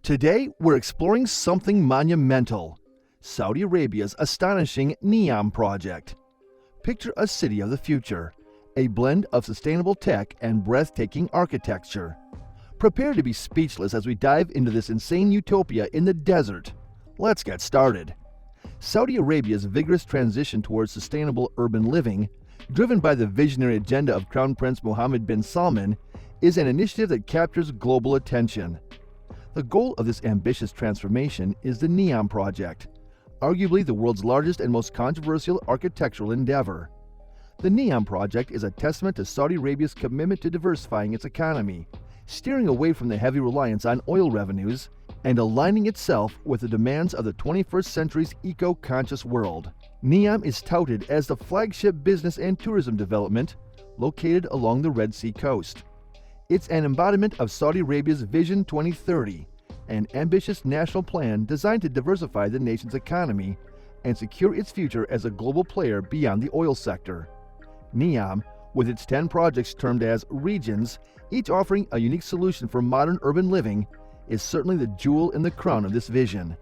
Today, we're exploring something monumental, Saudi Arabia's astonishing Neom project. Picture a city of the future, a blend of sustainable tech and breathtaking architecture. Prepare to be speechless as we dive into this insane utopia in the desert. Let's get started. Saudi Arabia's vigorous transition towards sustainable urban living, driven by the visionary agenda of Crown Prince Mohammed bin Salman, is an initiative that captures global attention. The goal of this ambitious transformation is the Neom project, arguably the world's largest and most controversial architectural endeavor. The Neom project is a testament to Saudi Arabia's commitment to diversifying its economy, steering away from the heavy reliance on oil revenues, and aligning itself with the demands of the 21st century's eco-conscious world. Neom is touted as the flagship business and tourism development located along the Red Sea coast. It's an embodiment of Saudi Arabia's Vision 2030, an ambitious national plan designed to diversify the nation's economy and secure its future as a global player beyond the oil sector. Neom, with its 10 projects termed as regions, each offering a unique solution for modern urban living, is certainly the jewel in the crown of this vision.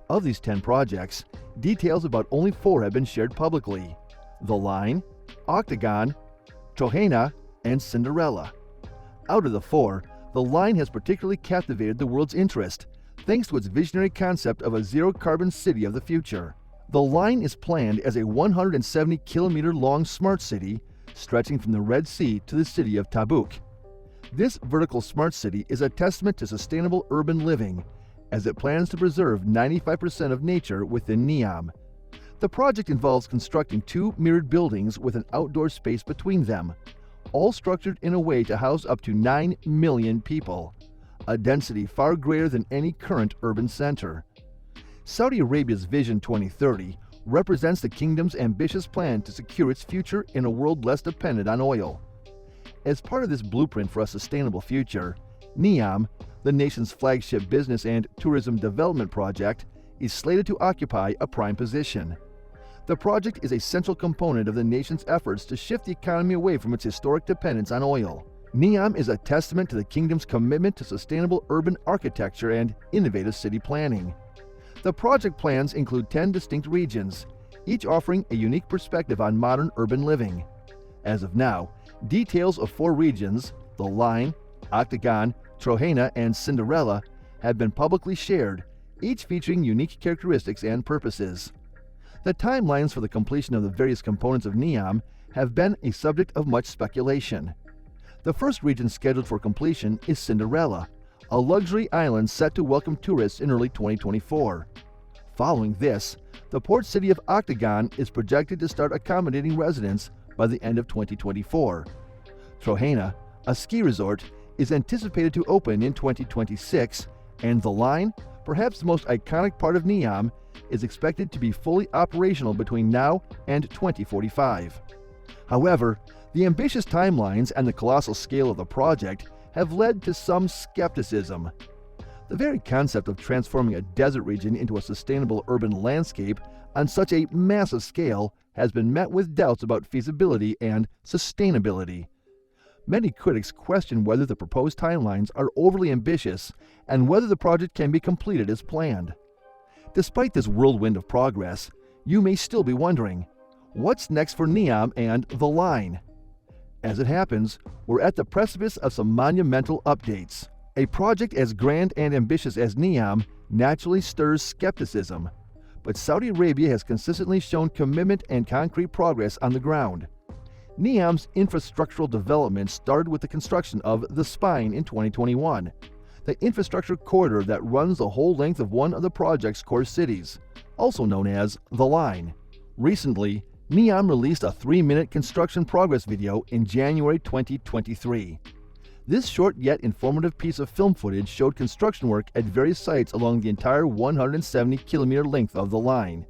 Of these 10 projects, details about only 4 have been shared publicly: The Line, Octagon, Trohena, and Cinderella. Out of the 4, The Line has particularly captivated the world's interest, thanks to its visionary concept of a zero-carbon city of the future. The Line is planned as a 170-kilometer-long smart city stretching from the Red Sea to the city of Tabuk. This vertical smart city is a testament to sustainable urban living, as it plans to preserve 95% of nature within Neom. The project involves constructing 2 mirrored buildings with an outdoor space between them, all structured in a way to house up to 9 million people, a density far greater than any current urban center. Saudi Arabia's Vision 2030 represents the kingdom's ambitious plan to secure its future in a world less dependent on oil. As part of this blueprint for a sustainable future, Neom, the nation's flagship business and tourism development project, is slated to occupy a prime position. The project is a central component of the nation's efforts to shift the economy away from its historic dependence on oil. Neom is a testament to the kingdom's commitment to sustainable urban architecture and innovative city planning. The project plans include 10 distinct regions, each offering a unique perspective on modern urban living. As of now, details of 4 regions, The Line, Octagon, Trohena, and Cinderella, have been publicly shared, each featuring unique characteristics and purposes. The timelines for the completion of the various components of Neom have been a subject of much speculation. The first region scheduled for completion is Cinderella, a luxury island set to welcome tourists in early 2024. Following this, the port city of Octagon is projected to start accommodating residents by the end of 2024. Trohena, a ski resort, is anticipated to open in 2026, and The Line, perhaps the most iconic part of Neom, is expected to be fully operational between now and 2045. However, the ambitious timelines and the colossal scale of the project have led to some skepticism. The very concept of transforming a desert region into a sustainable urban landscape on such a massive scale has been met with doubts about feasibility and sustainability. Many critics question whether the proposed timelines are overly ambitious and whether the project can be completed as planned. Despite this whirlwind of progress, you may still be wondering, what's next for Neom and The Line? As it happens, we're at the precipice of some monumental updates. A project as grand and ambitious as Neom naturally stirs skepticism, but Saudi Arabia has consistently shown commitment and concrete progress on the ground. Neom's infrastructural development started with the construction of The Spine in 2021, the infrastructure corridor that runs the whole length of one of the project's core cities, also known as The Line. Recently, Neom released a 3-minute construction progress video in January 2023. This short yet informative piece of film footage showed construction work at various sites along the entire 170-kilometer length of The Line.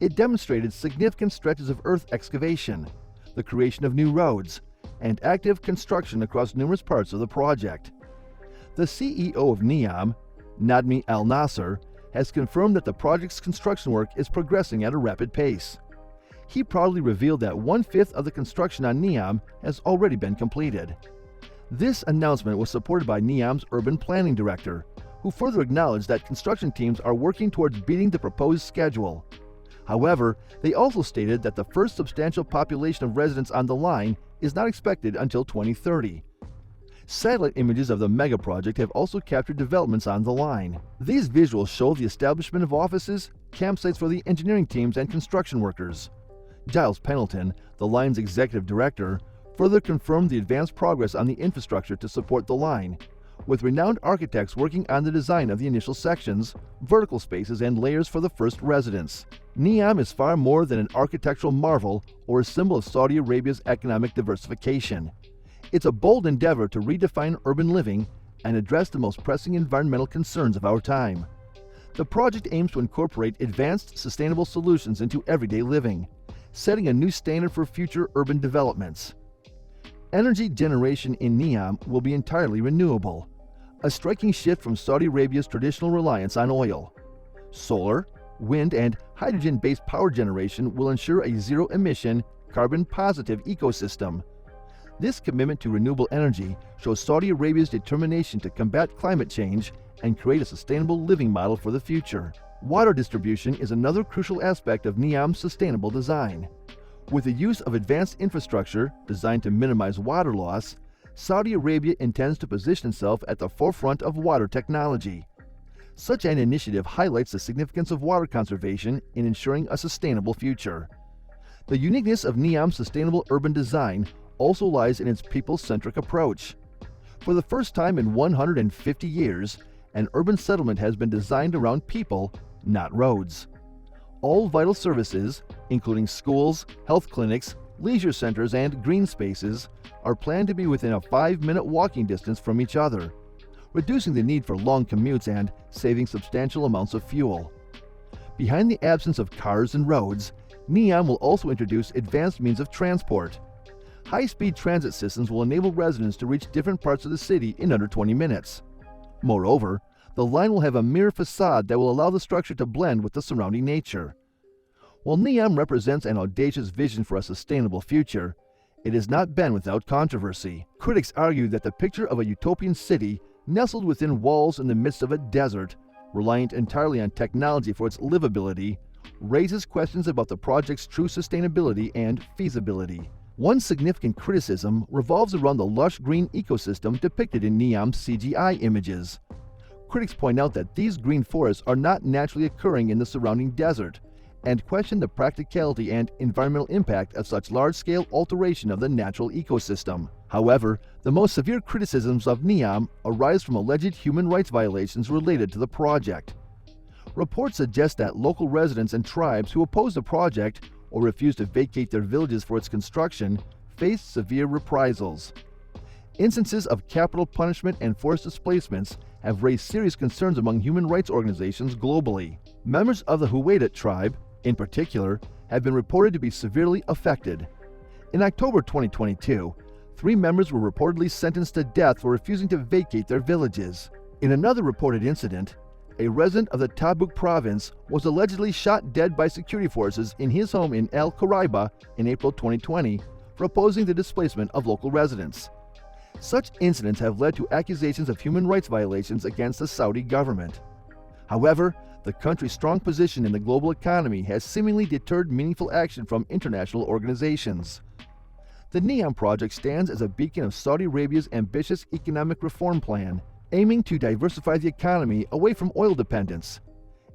It demonstrated significant stretches of earth excavation, the creation of new roads, and active construction across numerous parts of the project. The CEO of Neom, Nadmi Al Nasser, has confirmed that the project's construction work is progressing at a rapid pace. He proudly revealed that 1/5 of the construction on Neom has already been completed. This announcement was supported by Neom's urban planning director, who further acknowledged that construction teams are working towards beating the proposed schedule. However, they also stated that the first substantial population of residents on the line is not expected until 2030. Satellite images of the mega project have also captured developments on the line. These visuals show the establishment of offices, campsites for the engineering teams and construction workers. Giles Pendleton, the line's executive director, further confirmed the advanced progress on the infrastructure to support the line, with renowned architects working on the design of the initial sections, vertical spaces, and layers for the first residents. Neom is far more than an architectural marvel or a symbol of Saudi Arabia's economic diversification. It's a bold endeavor to redefine urban living and address the most pressing environmental concerns of our time. The project aims to incorporate advanced, sustainable solutions into everyday living, setting a new standard for future urban developments. Energy generation in Neom will be entirely renewable, a striking shift from Saudi Arabia's traditional reliance on oil. Solar, wind, and hydrogen-based power generation will ensure a zero-emission, carbon-positive ecosystem. This commitment to renewable energy shows Saudi Arabia's determination to combat climate change and create a sustainable living model for the future. Water distribution is another crucial aspect of Neom's sustainable design. With the use of advanced infrastructure designed to minimize water loss, Saudi Arabia intends to position itself at the forefront of water technology. Such an initiative highlights the significance of water conservation in ensuring a sustainable future. The uniqueness of Neom's sustainable urban design also lies in its people-centric approach. For the first time in 150 years, an urban settlement has been designed around people, not roads. All vital services, including schools, health clinics, leisure centers, and green spaces, are planned to be within a 5-minute walking distance from each other, reducing the need for long commutes and saving substantial amounts of fuel. Behind the absence of cars and roads, Neom will also introduce advanced means of transport. High-speed transit systems will enable residents to reach different parts of the city in under 20 minutes. Moreover, the line will have a mirror facade that will allow the structure to blend with the surrounding nature. While Neom represents an audacious vision for a sustainable future, it has not been without controversy. Critics argue that the picture of a utopian city nestled within walls in the midst of a desert, reliant entirely on technology for its livability, raises questions about the project's true sustainability and feasibility. One significant criticism revolves around the lush green ecosystem depicted in Neom's CGI images. Critics point out that these green forests are not naturally occurring in the surrounding desert, and question the practicality and environmental impact of such large-scale alteration of the natural ecosystem. However, the most severe criticisms of Neom arise from alleged human rights violations related to the project. Reports suggest that local residents and tribes who oppose the project or refuse to vacate their villages for its construction face severe reprisals. Instances of capital punishment and forced displacements have raised serious concerns among human rights organizations globally. Members of the Huwaidat tribe, in particular, have been reported to be severely affected. In October 2022, 3 members were reportedly sentenced to death for refusing to vacate their villages. In another reported incident, a resident of the Tabuk province was allegedly shot dead by security forces in his home in El Khoraiba in April 2020 for opposing the displacement of local residents. Such incidents have led to accusations of human rights violations against the Saudi government. However, the country's strong position in the global economy has seemingly deterred meaningful action from international organizations. The Neom project stands as a beacon of Saudi Arabia's ambitious economic reform plan, aiming to diversify the economy away from oil dependence.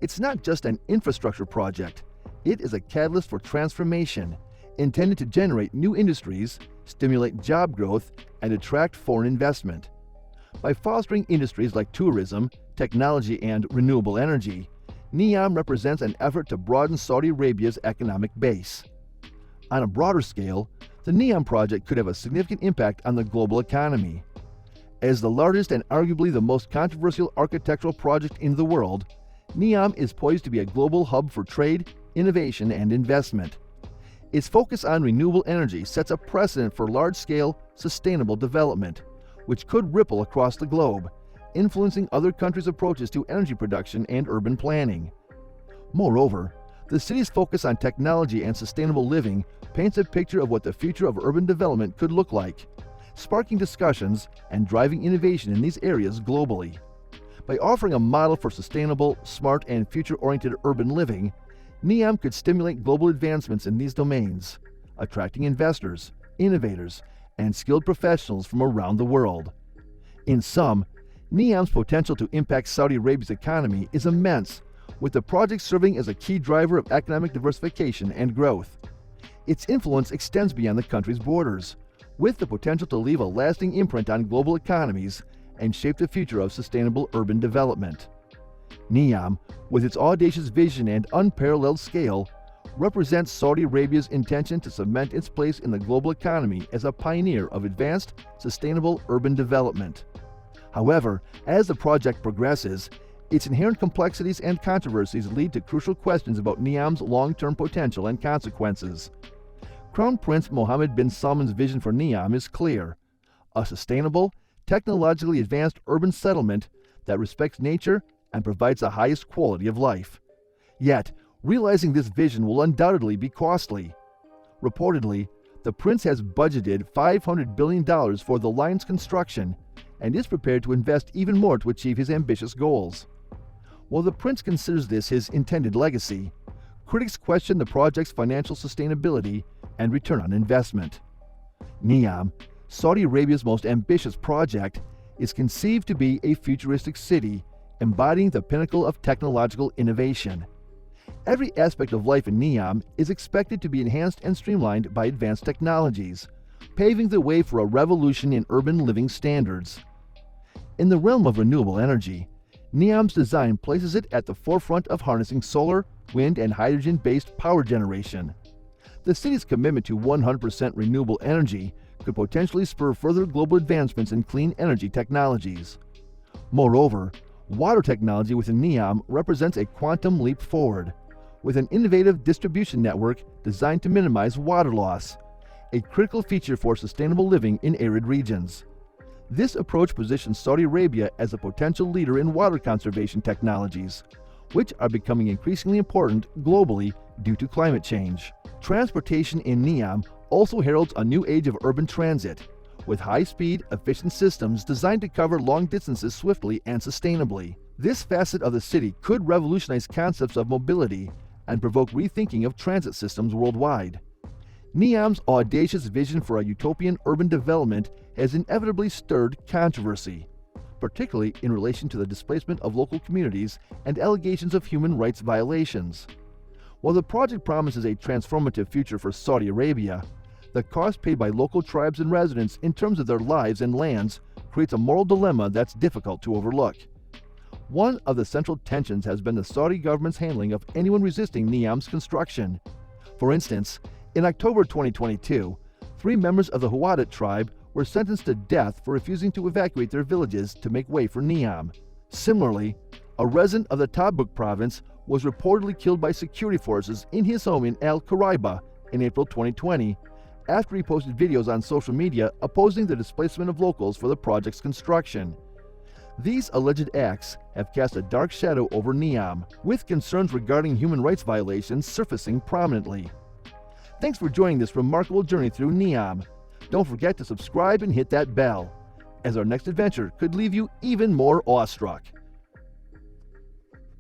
It's not just an infrastructure project, it is a catalyst for transformation, intended to generate new industries, stimulate job growth, and attract foreign investment. By fostering industries like tourism, technology, and renewable energy, Neom represents an effort to broaden Saudi Arabia's economic base. On a broader scale, the Neom project could have a significant impact on the global economy. As the largest and arguably the most controversial architectural project in the world, Neom is poised to be a global hub for trade, innovation, and investment. Its focus on renewable energy sets a precedent for large-scale, sustainable development, which could ripple across the globe, influencing other countries' approaches to energy production and urban planning. Moreover, the city's focus on technology and sustainable living paints a picture of what the future of urban development could look like, sparking discussions and driving innovation in these areas globally. By offering a model for sustainable, smart, and future-oriented urban living, Neom could stimulate global advancements in these domains, attracting investors, innovators, and skilled professionals from around the world. In sum, Neom's potential to impact Saudi Arabia's economy is immense, with the project serving as a key driver of economic diversification and growth. Its influence extends beyond the country's borders, with the potential to leave a lasting imprint on global economies and shape the future of sustainable urban development. Neom, with its audacious vision and unparalleled scale, represents Saudi Arabia's intention to cement its place in the global economy as a pioneer of advanced, sustainable urban development. However, as the project progresses, its inherent complexities and controversies lead to crucial questions about Neom's long-term potential and consequences. Crown Prince Mohammed bin Salman's vision for Neom is clear: a sustainable, technologically advanced urban settlement that respects nature and provides the highest quality of life. Yet, realizing this vision will undoubtedly be costly. Reportedly, the prince has budgeted $500 billion for the line's construction and is prepared to invest even more to achieve his ambitious goals. While the prince considers this his intended legacy, critics question the project's financial sustainability and return on investment. Neom, Saudi Arabia's most ambitious project, is conceived to be a futuristic city embodying the pinnacle of technological innovation. Every aspect of life in Neom is expected to be enhanced and streamlined by advanced technologies, paving the way for a revolution in urban living standards. In the realm of renewable energy, Neom's design places it at the forefront of harnessing solar, wind, and hydrogen-based power generation. The city's commitment to 100% renewable energy could potentially spur further global advancements in clean energy technologies. Moreover, water technology within Neom represents a quantum leap forward, with an innovative distribution network designed to minimize water loss, a critical feature for sustainable living in arid regions. This approach positions Saudi Arabia as a potential leader in water conservation technologies, which are becoming increasingly important globally due to climate change. Transportation in Neom also heralds a new age of urban transit, with high-speed, efficient systems designed to cover long distances swiftly and sustainably. This facet of the city could revolutionize concepts of mobility and provoke rethinking of transit systems worldwide. Neom's audacious vision for a utopian urban development has inevitably stirred controversy, particularly in relation to the displacement of local communities and allegations of human rights violations. While the project promises a transformative future for Saudi Arabia, the cost paid by local tribes and residents in terms of their lives and lands creates a moral dilemma that's difficult to overlook. One of the central tensions has been the Saudi government's handling of anyone resisting Neom's construction. For instance, in October 2022, 3 members of the Huwadat tribe were sentenced to death for refusing to evacuate their villages to make way for Neom. Similarly, a resident of the Tabuk province was reportedly killed by security forces in his home in Al Qaraiba in April 2020 after he posted videos on social media opposing the displacement of locals for the project's construction. These alleged acts have cast a dark shadow over Neom, with concerns regarding human rights violations surfacing prominently. Thanks for joining this remarkable journey through Neom. Don't forget to subscribe and hit that bell, as our next adventure could leave you even more awestruck.